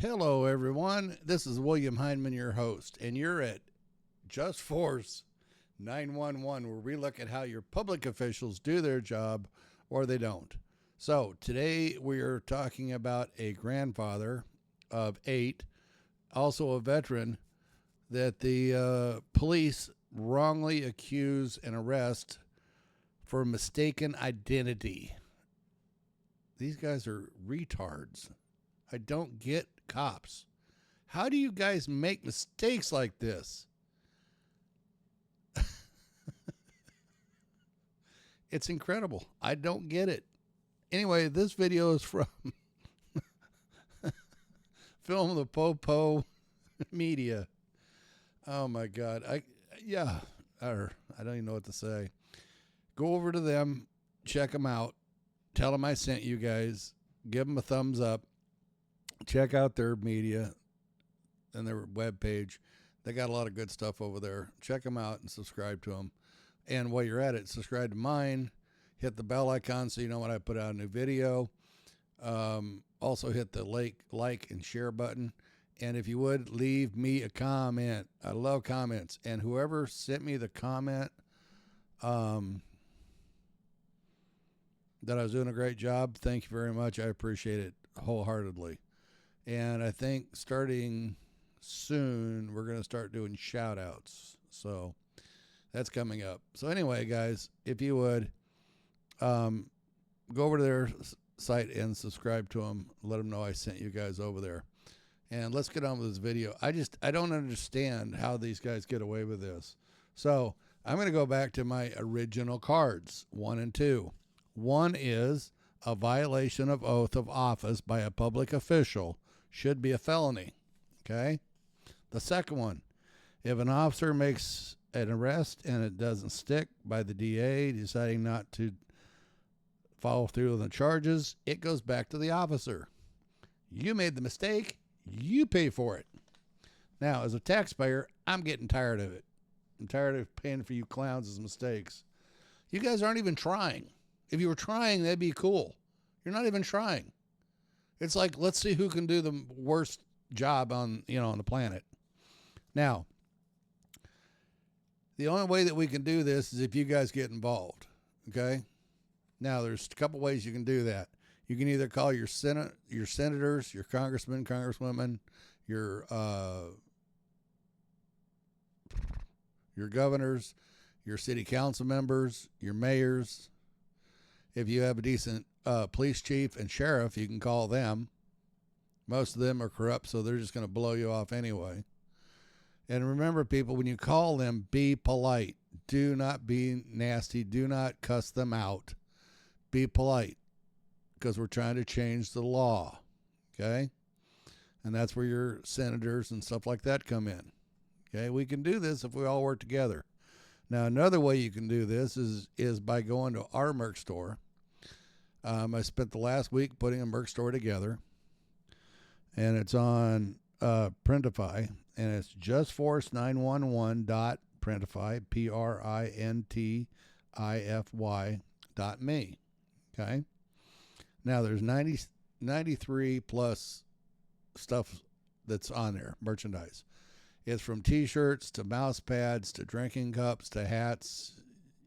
Hello, everyone. This is William Heinman, your host, and you're at Just Force 911, where we look at how your public officials do their job or they don't. So, today we are talking about a grandfather of 8, also a veteran, that the police wrongly accuse and arrest for mistaken identity. These guys are retards. I don't get cops. How do you guys make mistakes like this? It's incredible. I don't get it. Anyway, this video is from Film the Popo Media. Oh my God. I don't even know what to say. Go over to them, check them out, tell them I sent you guys, give them a thumbs up. Check out their media and their webpage. They got a lot of good stuff over there. Check them out and subscribe to them. And while you're at it, subscribe to mine. Hit the bell icon so you know when I put out a new video. Also hit the like and share button. And if you would, leave me a comment. I love comments. And whoever sent me the comment that I was doing a great job, thank you very much. I appreciate it wholeheartedly. And I think starting soon, we're going to start doing shout outs. So that's coming up. So anyway, guys, if you would, go over to their site and subscribe to them. Let them know I sent you guys over there. And let's get on with this video. I don't understand how these guys get away with this. So I'm going to go back to my original cards, 1 and 2. 1 is a violation of oath of office by a public official should be a felony. Okay. The second one, if an officer makes an arrest and it doesn't stick by the DA deciding not to follow through on the charges, it goes back to the officer. You made the mistake. You pay for it. Now, as a taxpayer, I'm getting tired of it. I'm tired of paying for you clowns' mistakes. You guys aren't even trying. If you were trying, that'd be cool. You're not even trying. It's like, let's see who can do the worst job on the planet. Now, the only way that we can do this is if you guys get involved. Okay. Now, there's a couple ways you can do that. You can either call your senators, your congressmen, congresswomen, your governors, your city council members, your mayors. If you have a decent police chief and sheriff, you can call them. Most of them are corrupt, so they're just going to blow you off anyway. And remember, people, when you call them, be polite. Do not be nasty. Do not cuss them out. Be polite, because we're trying to change the law. Okay? And that's where your senators and stuff like that come in. Okay? We can do this if we all work together. Now, another way you can do this is by going to our merch store. I spent the last week putting a merch store together, and it's on Printify, and it's justforce911.printify, printify.me. Okay? Now, there's 93 plus stuff that's on there, merchandise. It's from T-shirts to mouse pads to drinking cups to hats.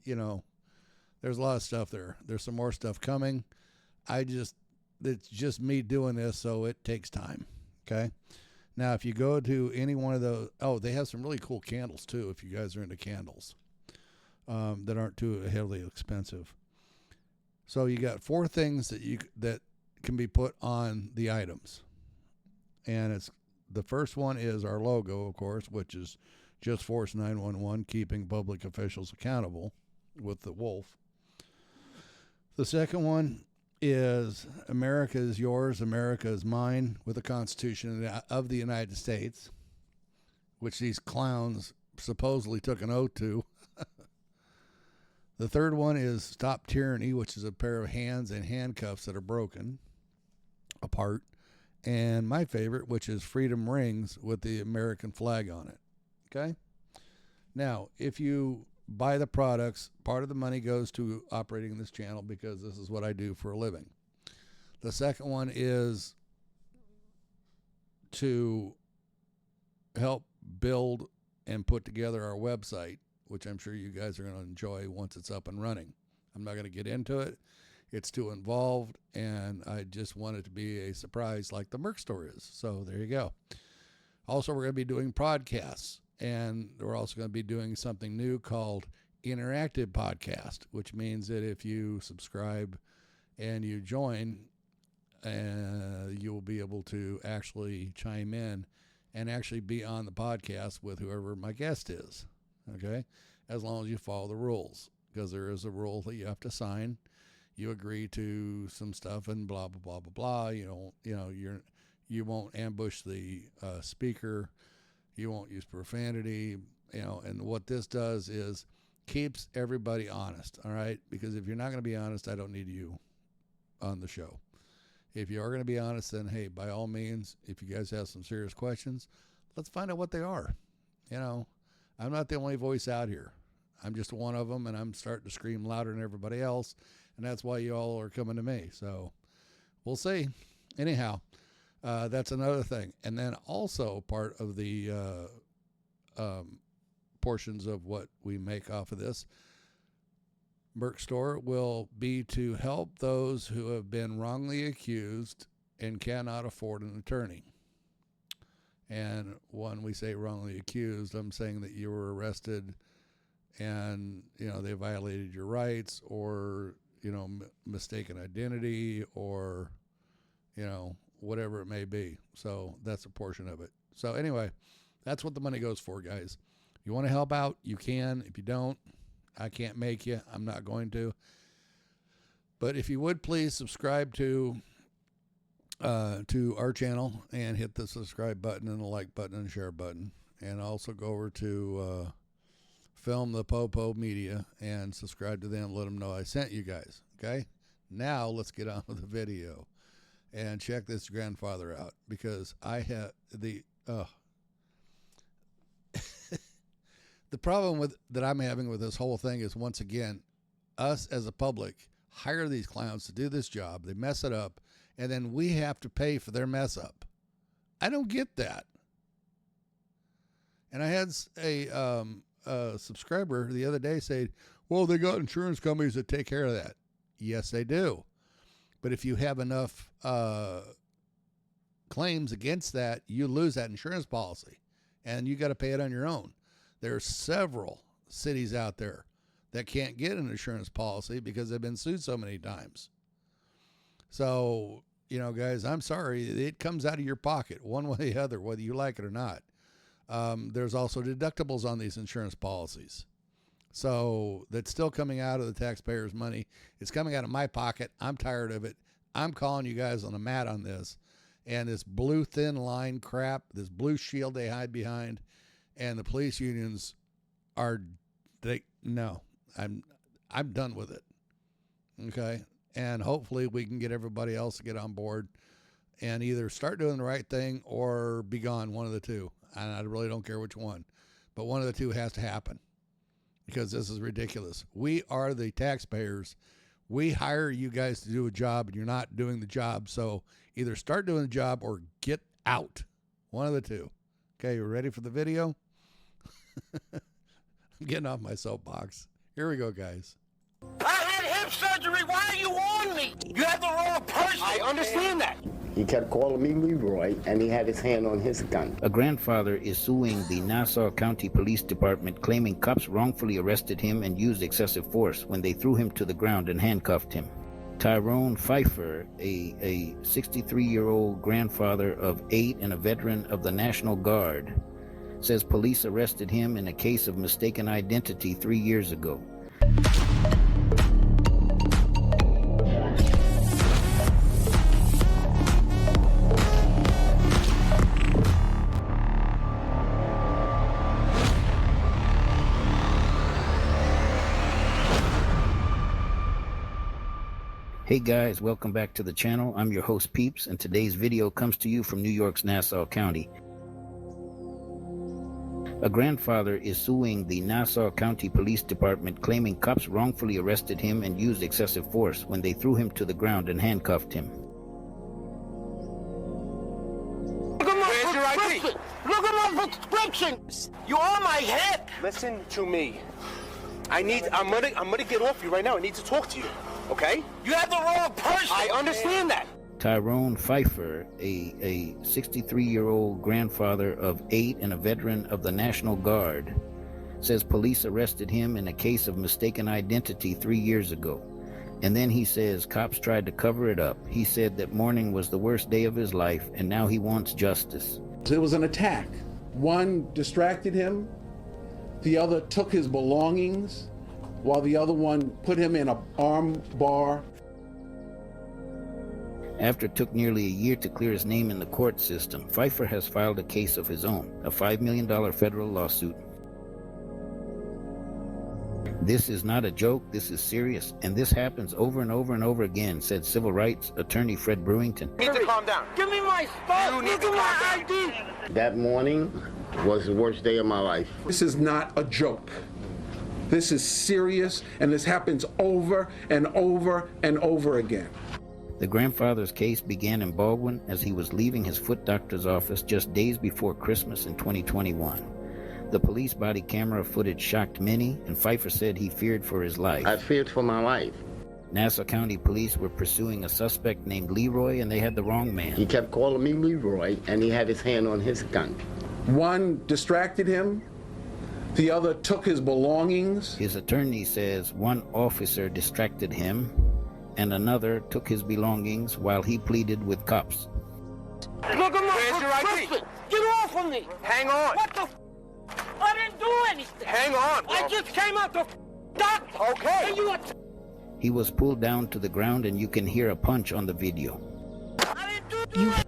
There's a lot of stuff there. There's some more stuff coming. It's just me doing this, so it takes time. Okay. Now, if you go to any one of those, they have some really cool candles too. If you guys are into candles, that aren't too heavily expensive. So you got 4 things that can be put on the items, and the first one is our logo, of course, which is Just Force 911, keeping public officials accountable, with the wolf. The second one is America is yours, America is mine, with the Constitution of the United States, which these clowns supposedly took an oath to. The third one is Stop Tyranny, which is a pair of hands and handcuffs that are broken apart. And my favorite, which is Freedom Rings with the American flag on it. Okay? Now, if you buy the products, part of the money goes to operating this channel because this is what I do for a living. The second one is to help build and put together our website, which I'm sure you guys are going to enjoy once it's up and running. I'm not going to get into it. It's too involved, and I just want it to be a surprise like the Merc store is. So there you go. Also, we're going to be doing podcasts, and we're also going to be doing something new called Interactive Podcast, which means that if you subscribe and you join, you'll be able to actually chime in and actually be on the podcast with whoever my guest is, okay? As long as you follow the rules, because there is a rule that you have to sign. You agree to some stuff and blah, blah, blah, blah, blah. You won't ambush the speaker. You won't use profanity, and what this does is keeps everybody honest, all right? Because if you're not going to be honest, I don't need you on the show. If you are going to be honest, then, hey, by all means, if you guys have some serious questions, let's find out what they are. I'm not the only voice out here. I'm just one of them, and I'm starting to scream louder than everybody else, and that's why you all are coming to me. So we'll see. Anyhow, that's another thing. And then also part of the portions of what we make off of this Merc store will be to help those who have been wrongly accused and cannot afford an attorney. And when we say wrongly accused, I'm saying that you were arrested and, they violated your rights, or, mistaken identity, or, whatever it may be. So that's a portion of it. So anyway, that's what the money goes for, guys. If you want to help out, you can. If you don't, I can't make you. I'm not going to. But if you would please subscribe to our channel and hit the subscribe button and the like button and share button. And also go over to Film the Popo Media and subscribe to them. Let them know I sent you guys. Okay? Now let's get on with the video and check this grandfather out, because I have the problem that I'm having with this whole thing is, once again, us as a public hire these clowns to do this job. They mess it up, and then we have to pay for their mess up. I don't get that. And I had a subscriber the other day say, well, they got insurance companies that take care of that. Yes, they do. But if you have enough claims against that, you lose that insurance policy, and you got to pay it on your own. There are several cities out there that can't get an insurance policy because they've been sued so many times. So, guys, I'm sorry. It comes out of your pocket one way or the other, whether you like it or not. There's also deductibles on these insurance policies. So that's still coming out of the taxpayers' money. It's coming out of my pocket. I'm tired of it. I'm calling you guys on the mat on this. And this blue thin line crap, this blue shield they hide behind, and the police unions I'm done with it. Okay? And hopefully we can get everybody else to get on board and either start doing the right thing or be gone, one of the two. And I really don't care which one. But one of the two has to happen, because this is ridiculous. We are the taxpayers. We hire you guys to do a job, and you're not doing the job. So either start doing the job or get out. One of the two. Okay, you ready for the video? I'm getting off my soapbox. Here we go, guys. I had hip surgery. Why are you on me? You have the wrong person. I understand that. He kept calling me Leroy, and he had his hand on his gun. A grandfather is suing the Nassau County Police Department, claiming cops wrongfully arrested him and used excessive force when they threw him to the ground and handcuffed him. Tyrone Pfeiffer, a 63-year-old grandfather of 8 and a veteran of the National Guard, says police arrested him in a case of mistaken identity 3 years ago. Hey guys, welcome back to the channel. I'm your host Peeps, and today's video comes to you from New York's Nassau County. A grandfather is suing the Nassau County Police Department, claiming cops wrongfully arrested him and used excessive force when they threw him to the ground and handcuffed him. ID. Look at my prescription. You on my head. Listen to me. I'm gonna get off you right now. I need to talk to you. Okay? You have the wrong person. I understand that. Tyrone Pfeiffer, a 63-year-old grandfather of 8 and a veteran of the National Guard, says police arrested him in a case of mistaken identity 3 years ago. And then he says cops tried to cover it up. He said that morning was the worst day of his life, and now he wants justice. It was an attack. One distracted him, the other took his belongings, while the other one put him in an arm bar. After it took nearly a year to clear his name in the court system, Pfeiffer has filed a case of his own, a $5 million federal lawsuit. This is not a joke, this is serious, and this happens over and over and over again, said civil rights attorney Fred Brewington. You need to calm down. Give me my stuff. You need Look to at calm my ID. That morning was the worst day of my life. This is not a joke. This is serious, and this happens over and over and over again. The grandfather's case began in Baldwin as he was leaving his foot doctor's office just days before Christmas in 2021. The police body camera footage shocked many, and Pfeiffer said he feared for his life. I feared for my life. Nassau County police were pursuing a suspect named Leroy, and they had the wrong man. He kept calling me Leroy, and he had his hand on his gun. One distracted him, the other took his belongings. His attorney says one officer distracted him, and another took his belongings while he pleaded with cops. Look at my Where's your ID? prescription. Get off of me. Hang on. What the? I didn't do anything. Hang on, bro. I just came out the doctor. Okay. And you He was pulled down to the ground, and you can hear a punch on the video. I didn't do it.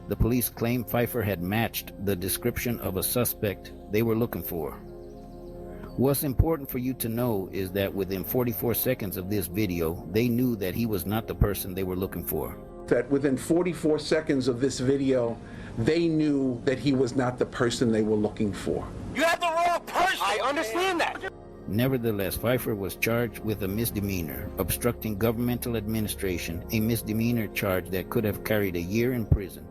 The police claim Pfeiffer had matched the description of a suspect they were looking for. What's important for you to know is that within 44 seconds of this video, they knew that he was not the person they were looking for. That within 44 seconds of this video, they knew that he was not the person they were looking for. You have the wrong person. I understand that. Nevertheless, Pfeiffer was charged with a misdemeanor, obstructing governmental administration, a misdemeanor charge that could have carried a year in prison,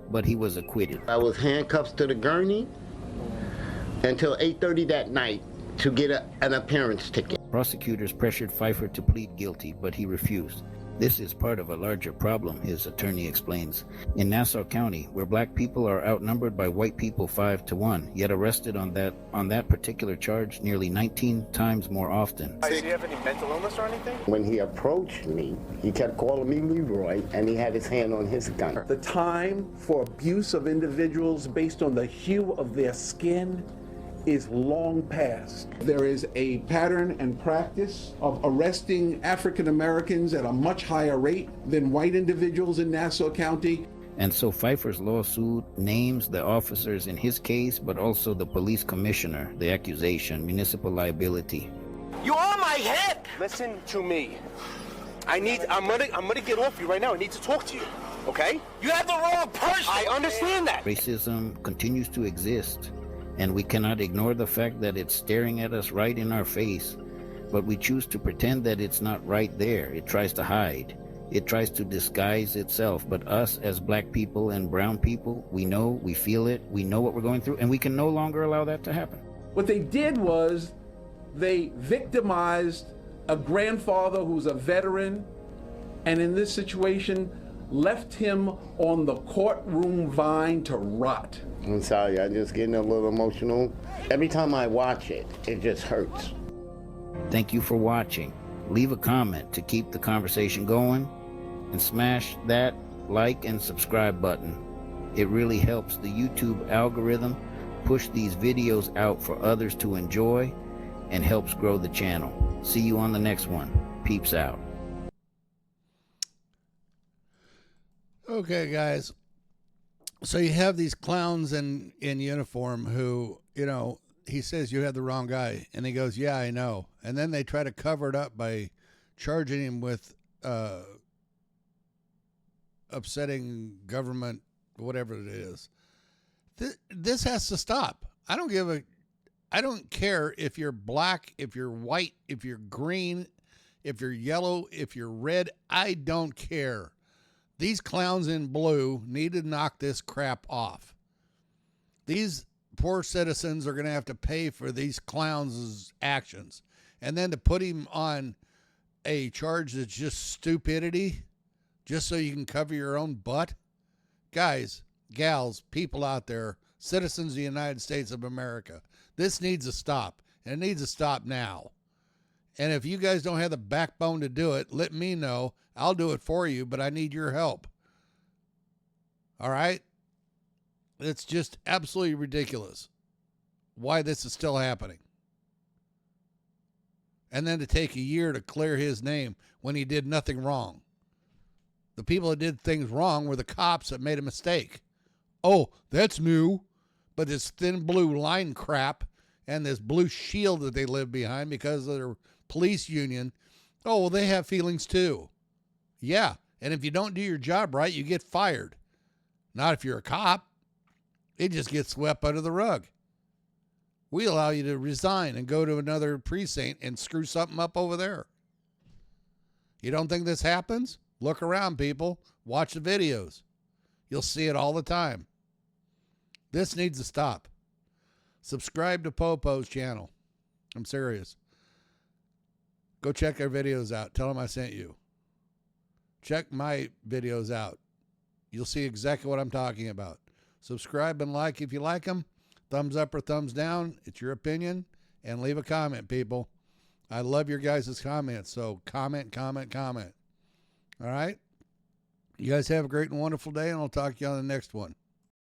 but he was acquitted. I was handcuffed to the gurney until 8:30 that night to get an appearance ticket. Prosecutors pressured Pfeiffer to plead guilty, but he refused. This is part of a larger problem, his attorney explains. In Nassau County, where black people are outnumbered by white people 5-1, yet arrested on that particular charge nearly 19 times more often. Does he have any mental illness or anything? When he approached me, he kept calling me Leroy, and he had his hand on his gun. The time for abuse of individuals based on the hue of their skin is long past. There is a pattern and practice of arresting African Americans at a much higher rate than white individuals in Nassau County. And so Pfeiffer's lawsuit names the officers in his case, but also the police commissioner, the accusation, municipal liability. You on my head. Listen to me. I'm gonna get off you right now. I need to talk to you. Okay? You have the wrong person. I understand that. Racism continues to exist, and we cannot ignore the fact that it's staring at us right in our face, but we choose to pretend that it's not right there. It tries to hide. It tries to disguise itself, but us as black people and brown people, we know, we feel it, we know what we're going through, and we can no longer allow that to happen. What they did was they victimized a grandfather who's a veteran, and in this situation, left him on the courtroom vine to rot. I'm sorry, I'm just getting a little emotional. Every time I watch it, it just hurts. Thank you for watching. Leave a comment to keep the conversation going, and smash that like and subscribe button. It really helps the YouTube algorithm push these videos out for others to enjoy and helps grow the channel. See you on the next one. Peeps out. Okay, guys. So you have these clowns in uniform who, he says you had the wrong guy, and he goes, yeah, I know. And then they try to cover it up by charging him with upsetting government, whatever it is. This has to stop. I don't care if you're black, if you're white, if you're green, if you're yellow, if you're red. I don't care. These clowns in blue need to knock this crap off. These poor citizens are going to have to pay for these clowns' actions. And then to put him on a charge that's just stupidity, just so you can cover your own butt. Guys, gals, people out there, citizens of the United States of America, this needs to stop. And it needs to stop now. And if you guys don't have the backbone to do it, let me know. I'll do it for you, but I need your help. All right? It's just absolutely ridiculous why this is still happening. And then to take a year to clear his name when he did nothing wrong. The people that did things wrong were the cops that made a mistake. Oh, that's new. But this thin blue line crap and this blue shield that they live behind because of their police union, oh, well, they have feelings too. Yeah, and if you don't do your job right, you get fired. Not if you're a cop. It just gets swept under the rug. We allow you to resign and go to another precinct and screw something up over there. You don't think this happens? Look around, people. Watch the videos. You'll see it all the time. This needs to stop. Subscribe to Popo's channel. I'm serious. Go check our videos out. Tell them I sent you. Check my videos out. You'll see exactly what I'm talking about. Subscribe and like if you like them. Thumbs up or thumbs down. It's your opinion. And leave a comment, people. I love your guys' comments. So comment, comment, comment. All right? You guys have a great and wonderful day, and I'll talk to you on the next one.